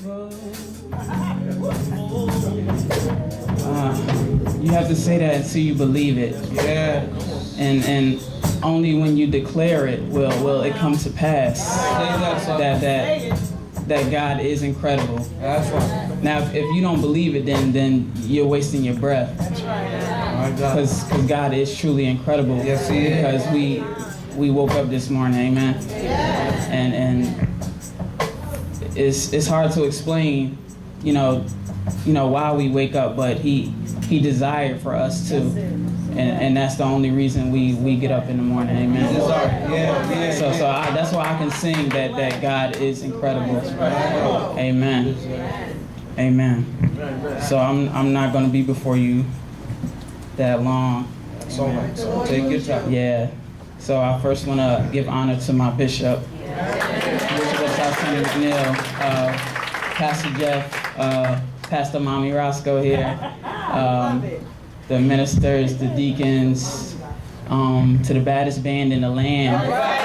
You have to say that until you believe it. Yeah. And only when you declare it will it come to pass that God is incredible. That's right. Now, if you don't believe it, then you're wasting your breath. Because God is truly incredible. Yes, He is. Because we woke up this morning, amen. And it's hard to explain, you know why we wake up, but He desired for us to, and that's the only reason we get up in the morning, amen. So that's why I can sing that God is incredible, amen, amen. So I'm not going to be before you that long. So take your time. Yeah. So I first want to give honor to my bishop, Bishop of South San McNeil, Pastor Jeff, Pastor Mommy Roscoe here, the ministers, the deacons, to the baddest band in the land. Yeah,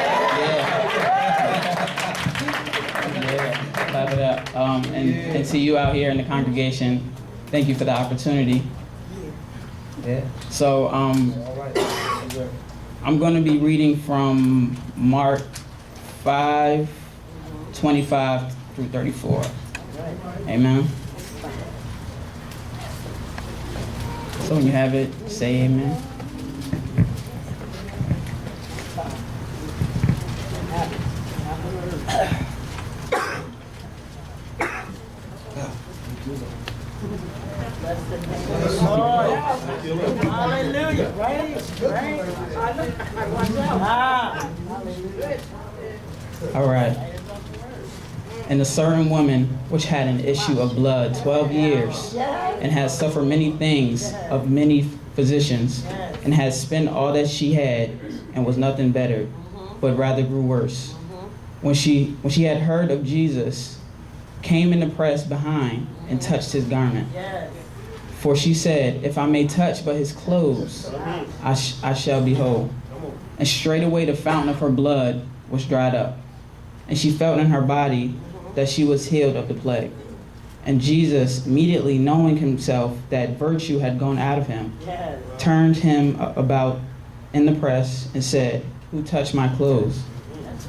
clap it up. And to you out here in the congregation, thank you for the opportunity. Yeah. So I'm going to be reading from Mark 5:25 through 34. Amen. So when you have it, say amen. Hallelujah. Right. All right. And a certain woman which had an issue of blood 12 years, and had suffered many things of many physicians, and had spent all that she had, and was nothing better, but rather grew worse. When she had heard of Jesus, came in the press behind, and touched his garment. For she said, if I may touch but his clothes, I shall be whole. And straightway the fountain of her blood was dried up. And she felt in her body that she was healed of the plague. And Jesus, immediately knowing himself that virtue had gone out of him, turned him about in the press and said, who touched my clothes?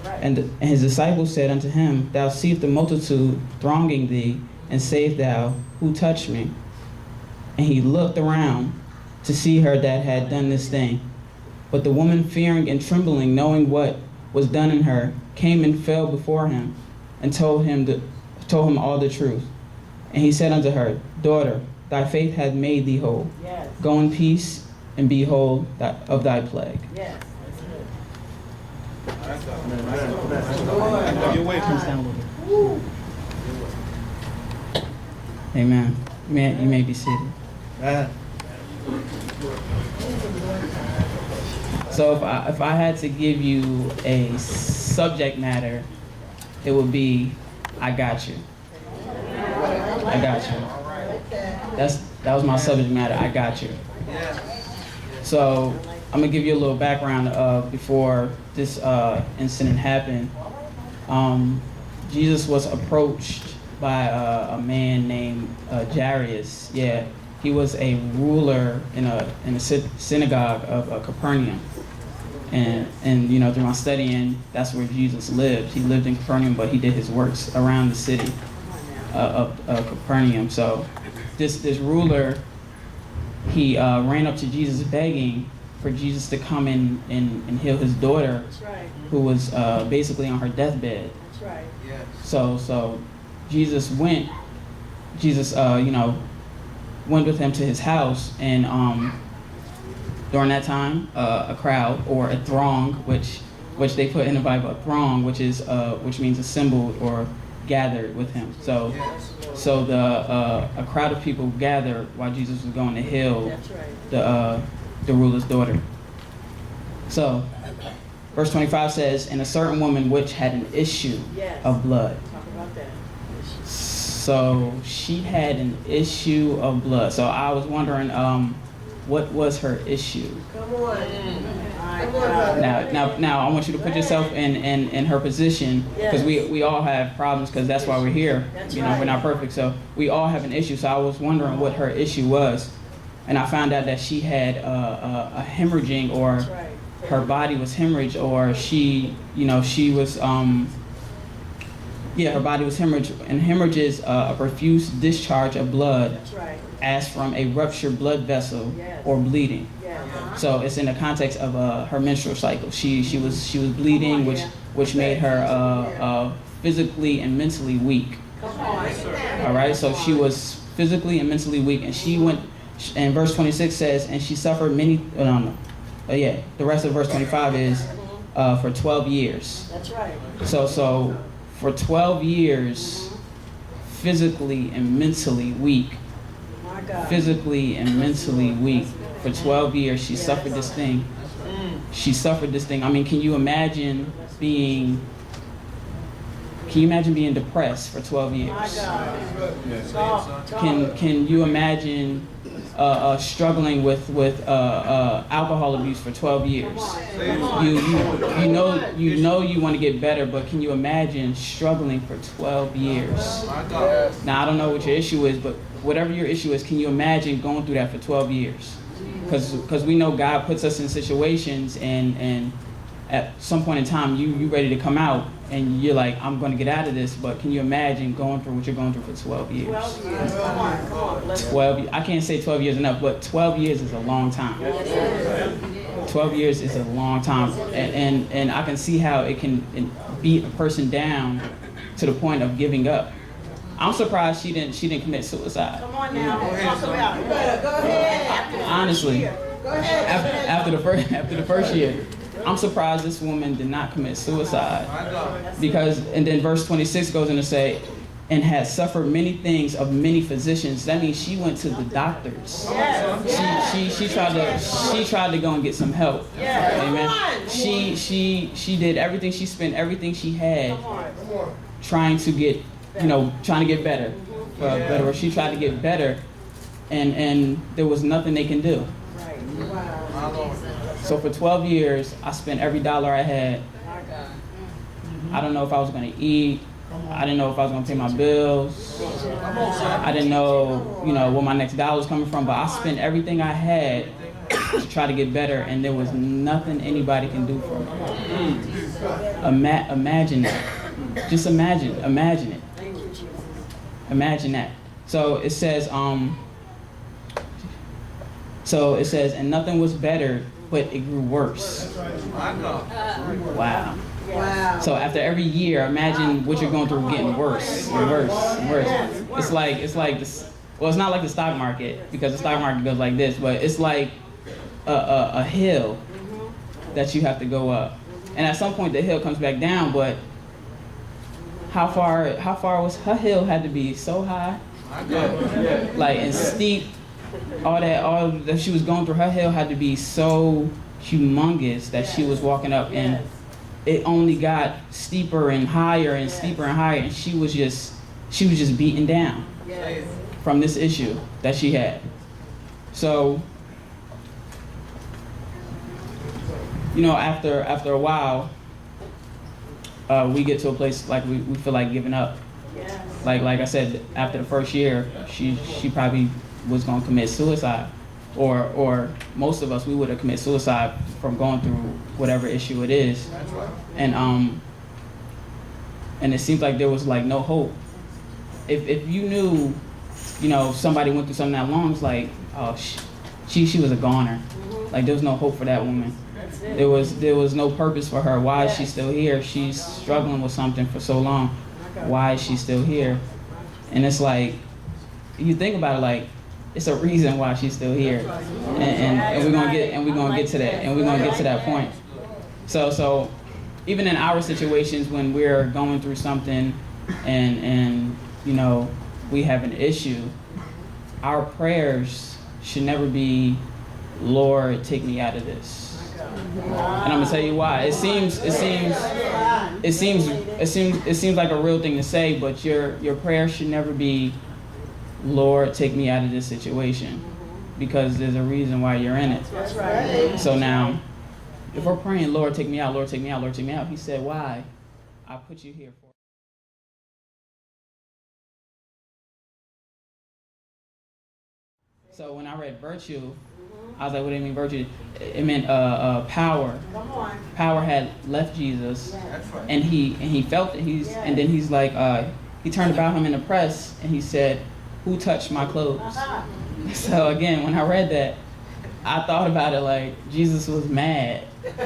And his disciples said unto him, thou seest the multitude thronging thee, and sayest thou, who touched me? And he looked around to see her that had done this thing. But the woman, fearing and trembling, knowing what was done in her, came and fell before him, and told him all the truth. And he said unto her, daughter, thy faith hath made thee whole. Go in peace, and be whole of thy plague. Amen. You may be seated. So if I had to give you a subject matter, it would be, I got you. I got you. That was my subject matter, I got you. So I'm gonna give you a little background of before this incident happened. Jesus was approached by a man named Jairus. Yeah, he was a ruler in a synagogue of Capernaum. And through my studying, that's where Jesus lived. He lived in Capernaum, but he did his works around the city of Capernaum. So this ruler, he ran up to Jesus begging for Jesus to come in and heal his daughter, who was basically on her deathbed. So Jesus went with him to his house, and during that time, a crowd or a throng, which they put in the Bible, a throng, which means assembled or gathered with him. So a crowd of people gathered while Jesus was going to heal the ruler's daughter. So verse 25 says, and a certain woman which had an issue of blood. Talk about that. So she had an issue of blood. So I was wondering, what was her issue. Come on. Now, I want you to put yourself in her position, because we all have problems, because that's why we're here. You know, we're not perfect, so we all have an issue. So I was wondering what her issue was, and I found out that she had a hemorrhaging, or her body was hemorrhaged, or she was her body was hemorrhaged, and hemorrhage is a profuse discharge of blood, as from a ruptured blood vessel or bleeding. So it's in the context of her menstrual cycle. She was bleeding, which made her physically and mentally weak. All right, so she was physically and mentally weak, and she went. And verse 26 says, and she suffered many. The rest of verse 25 is for 12 years. That's right. So for 12 years, physically and mentally weak. My God. Physically and mentally weak. For 12 years, she suffered this thing. She suffered this thing. I mean, can you imagine being depressed for 12 years? My God. Can you imagine struggling with alcohol abuse for 12 years? You know you want to get better, but can you imagine struggling for 12 years? Now, I don't know what your issue is, but whatever your issue is, can you imagine going through that for 12 years? Because we know God puts us in situations, and at some point in time, you ready to come out, and you're like, I'm going to get out of this. But can you imagine going through what you're going through for 12 years? 12 years. Come on. 12. I can't say 12 years enough, but 12 years is a long time. 12 years is a long time, and I can see how it can beat a person down to the point of giving up. I'm surprised she didn't commit suicide. Come on now. Talk about it. Go ahead. Honestly, Go ahead. after the first year, I'm surprised this woman did not commit suicide, and then verse 26 goes in to say, and had suffered many things of many physicians. That means she went to the doctors. She tried to go and get some help. Amen. She did everything. She spent everything she had trying to get better. Or she tried to get better, and there was nothing they can do. So for 12 years, I spent every dollar I had. I don't know if I was going to eat. I didn't know if I was going to pay my bills. I didn't know, where my next dollar was coming from. But I spent everything I had to try to get better, and there was nothing anybody can do for me. Imagine that. Just imagine it. Imagine that. So it says, and nothing was better, but it grew worse. Wow. So after every year, imagine what you're going through getting worse and worse and worse. It's like this. Well, it's not like the stock market, because the stock market goes like this, but it's like a hill that you have to go up, and at some point the hill comes back down. But how far was her hill? Had to be so high, like and steep. All that she was going through, her hill had to be so humongous that she was walking up, and it only got steeper and higher and steeper and higher, and she was just beaten down from this issue that she had. So, after a while, we get to a place like we feel like giving up. Like I said, after the first year, she probably was going to commit suicide, or most of us, we would have committed suicide from going through whatever issue it is. That's right. And it seems like there was like no hope. If you knew, somebody went through something that long, it's like, oh, she was a goner. Like there was no hope for that woman. There was no purpose for her. Why is she still here? She's struggling with something for so long. Why is she still here? And it's like, you think about it, like, it's a reason why she's still here, and we're gonna get to that point. So even in our situations when we're going through something, and we have an issue, our prayers should never be, Lord, take me out of this. And I'm gonna tell you why. It seems like a real thing to say, but your prayer should never be, Lord, take me out of this situation. because there's a reason why you're in it. That's right. So now, if we're praying, Lord, take me out, Lord, take me out, Lord, take me out, he said, why? I put you here for. So when I read virtue, I was like, what do you mean virtue? It meant power. Come on. Power had left Jesus, That's right. and he felt it. And then he's like, he turned about him in the press, and he said, who touched my clothes? So again, when I read that, I thought about it like Jesus was mad. Like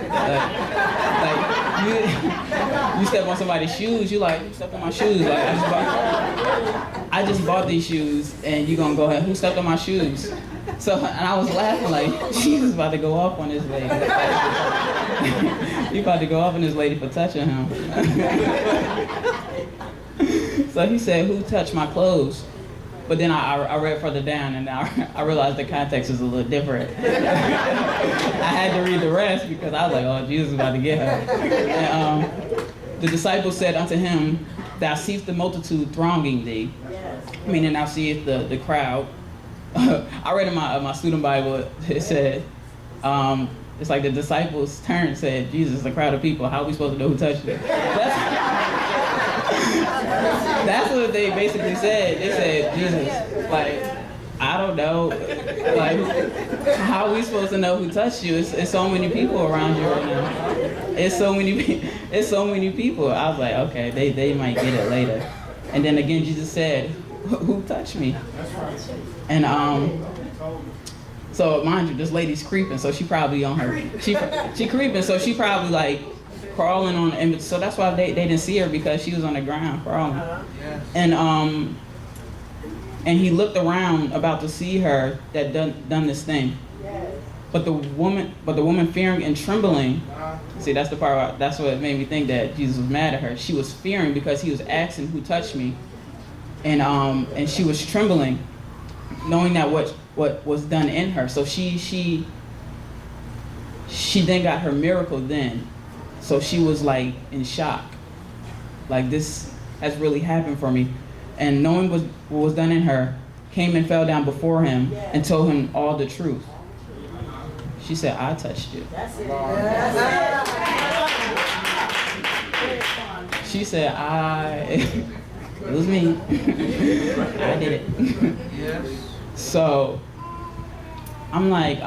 you step on somebody's shoes, you like, who stepped on my shoes? Like I just bought these shoes, and you gonna go ahead, who stepped on my shoes? So, and I was laughing like, Jesus about to go off on this lady. He about to go off on this lady for touching him. So he said, who touched my clothes? But then I read further down, and I realized the context is a little different. I had to read the rest because I was like, oh, Jesus is about to get her. And, the disciples said unto him, thou seest the multitude thronging thee. Meaning thou seest the crowd. I read in my student Bible, it said, it's like the disciples turned and said, Jesus, the crowd of people, how are we supposed to know who touched it? That's what they basically said. They said, Jesus, like, I don't know. Like, how are we supposed to know who touched you? It's so many people around you right now. It's so many people. I was like, okay, they might get it later. And then again, Jesus said, who touched me? And so mind you, this lady's creeping, so she probably on her. She creeping, so she probably like crawling on. And so that's why they didn't see her, because she was on the ground crawling. And he looked around about to see her that done this thing. But the woman fearing and trembling. See, that's the part. That's what made me think that Jesus was mad at her. She was fearing because he was asking who touched me, and she was trembling, knowing that what was done in her. So she then got her miracle then. So she was like in shock, like this has really happened for me. And knowing what was done in her, came and fell down before him and told him all the truth. She said, I touched you. That's it. She said, it was me. I did it. Yes. So I'm like,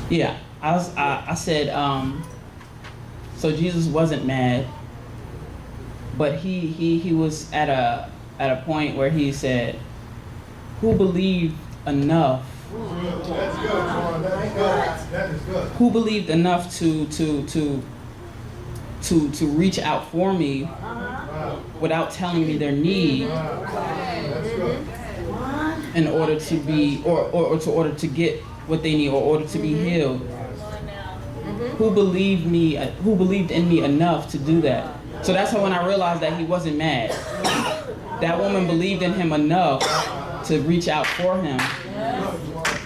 yeah, I said, so Jesus wasn't mad, but he was at a point where he said, who believed enough? That's good, Antoine. That's good. That is good. Who believed enough to reach out for me without telling me their need That's good. in order to be or to order to get what they need or order to be healed? Who believed in me enough to do that? So that's how when I realized that he wasn't mad. That woman believed in him enough to reach out for him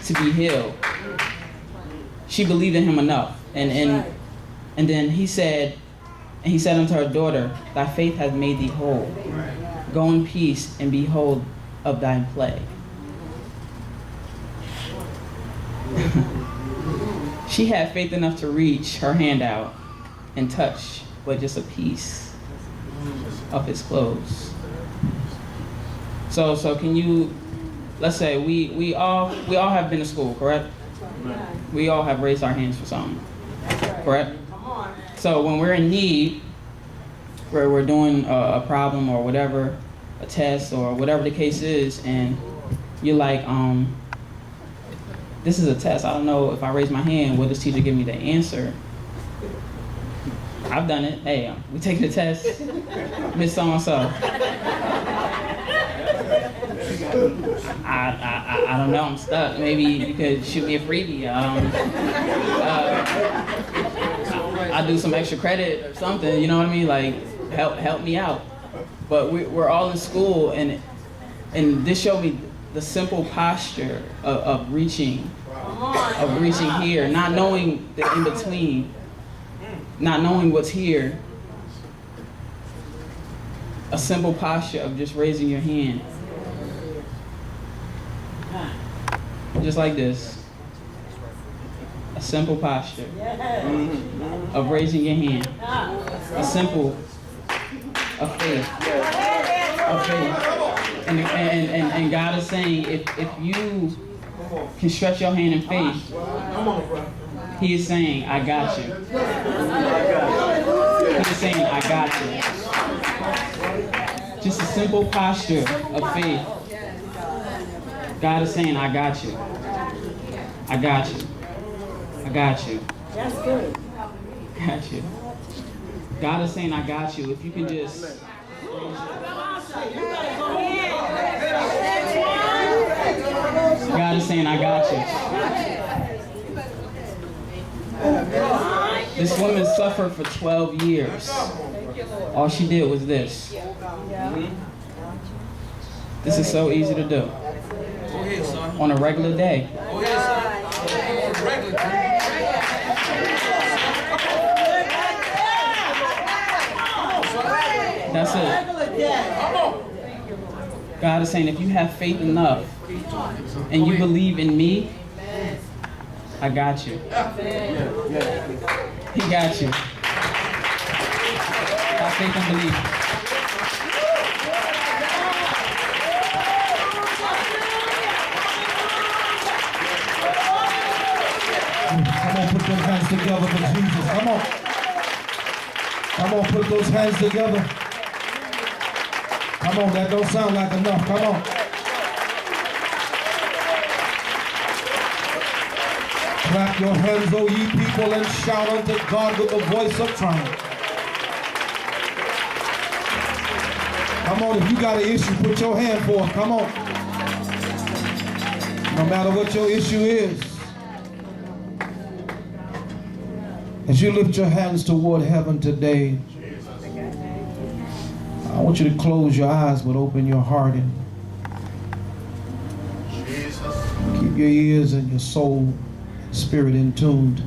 to be healed. She believed in him enough. And then he said unto her, daughter, thy faith hath made thee whole. Go in peace and be whole of thy plague. She had faith enough to reach her hand out and touch but just a piece of his clothes. So can you, let's say we all have been to school, correct? We all have raised our hands for something, correct? So when we're in need, where we're doing a problem or whatever, a test or whatever the case is, and you're like, this is a test. I don't know if I raise my hand, will this teacher give me the answer? I've done it. Hey, we taking the test, Miss So-and-so. I don't know, I'm stuck. Maybe you could shoot me a freebie. I'll do some extra credit or something, you know what I mean? Like, help me out. But we're all in school, and this showed me the simple posture of reaching here, not knowing the in-between, not knowing what's here. A simple posture of just raising your hand just like this. A simple posture of raising your hand. A simple of faith. Of faith. And God is saying, if you can stretch your hand in faith, He is saying, I got you. He is saying, I got you. Just a simple posture of faith. God is saying, I got you. I got you. I got you. That's good. Got you. God is saying, I got you. If you can just... God is saying, I got you. This woman suffered for 12 years. All she did was this. This is so easy to do. Go ahead, son. On a regular day. Go ahead, son. Regular. That's it. God is saying, if you have faith enough and you believe in me, I got you. He got you. Have faith and believe. Come on, put those hands together for Jesus. Come on. Come on, put those hands together. Come on, that don't sound like enough. Come on. Clap your hands, O ye people, and shout unto God with the voice of triumph. Come on, if you got an issue, put your hand forth. Come on. No matter what your issue is. As you lift your hands toward heaven today, I want you to close your eyes but open your heart and keep your ears and your soul and spirit in tuned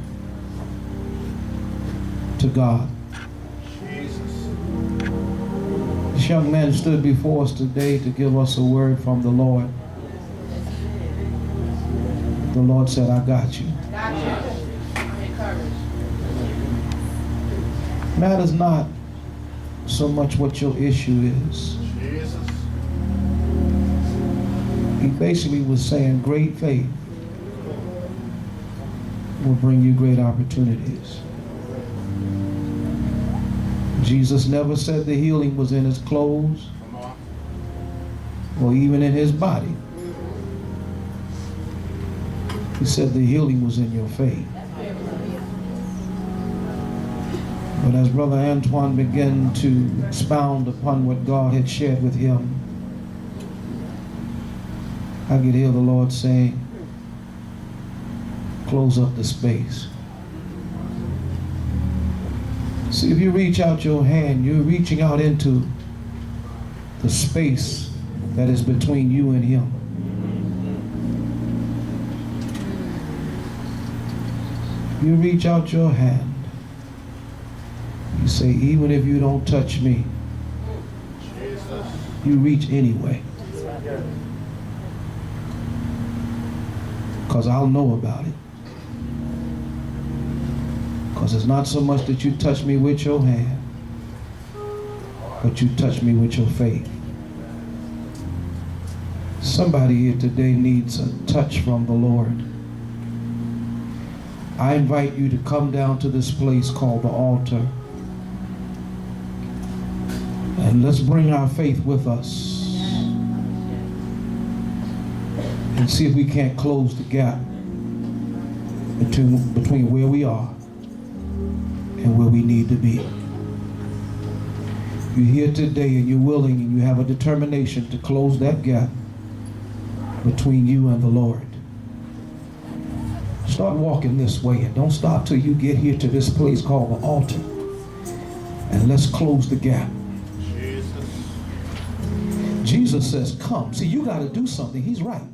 to God. This young man stood before us today to give us a word from the Lord. The Lord said, I got you. Matters not so much what your issue is. He basically was saying great faith will bring you great opportunities. Jesus never said the healing was in his clothes or even in his body. He said the healing was in your faith. But as Brother Antoine began to expound upon what God had shared with him, I could hear the Lord saying, close up the space. See, if you reach out your hand, you're reaching out into the space that is between you and him. You reach out your hand. You say, even if you don't touch me, you reach anyway. Because I'll know about it. Because it's not so much that you touch me with your hand, but you touch me with your faith. Somebody here today needs a touch from the Lord. I invite you to come down to this place called the altar. And let's bring our faith with us and see if we can't close the gap between where we are and where we need to be. You're here today and you're willing and you have a determination to close that gap between you and the Lord. Start walking this way and don't stop till you get here to this place called the altar. And let's close the gap. Jesus says, come. See, you got to do something. He's right.